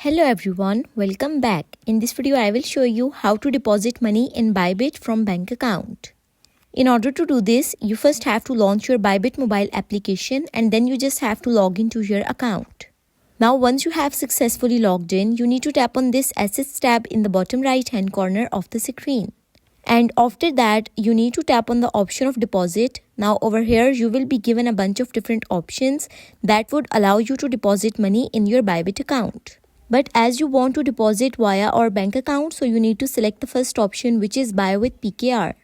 Hello everyone, welcome back. In this video, I will show you how to deposit money in Bybit from bank account. In order to do this, you first have to launch your Bybit mobile application and then you just have to log into your account. Now once you have successfully logged in, you need to tap on this Assets tab in the bottom right hand corner of the screen. And after that, you need to tap on the option of deposit. Now over here, you will be given a bunch of different options that would allow you to deposit money in your Bybit account. But as you want to deposit via our bank account, so you need to select the first option, which is buy with PKR.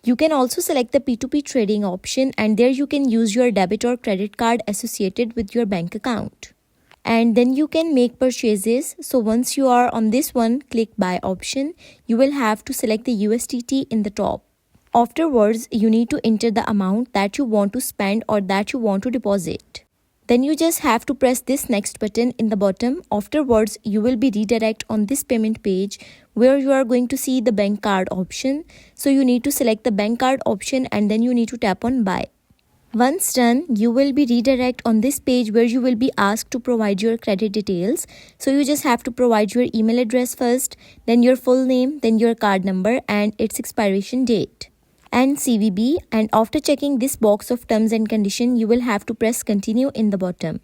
You can also select the P2P trading option, and there you can use your debit or credit card associated with your bank account. And then you can make purchases. So once you are on this one, click buy option. You will have to select the USDT in the top. Afterwards, you need to enter the amount that you want to spend or that you want to deposit. Then you just have to press this next button in the bottom. Afterwards, you will be redirected on this payment page where you are going to see the bank card option. So you need to select the bank card option and then you need to tap on buy. Once done, you will be redirected on this page where you will be asked to provide your credit details. So you just have to provide your email address first, then your full name, then your card number and its expiration date and CVV, and after checking this box of terms and condition, you will have to press continue in the bottom.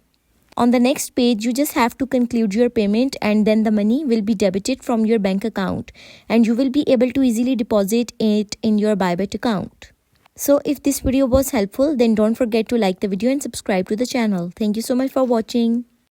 On the next page, you just have to conclude your payment and then the money will be debited from your bank account and you will be able to easily deposit it in your Bybit account. So if this video was helpful, then don't forget to like the video and subscribe to the channel. Thank you so much for watching.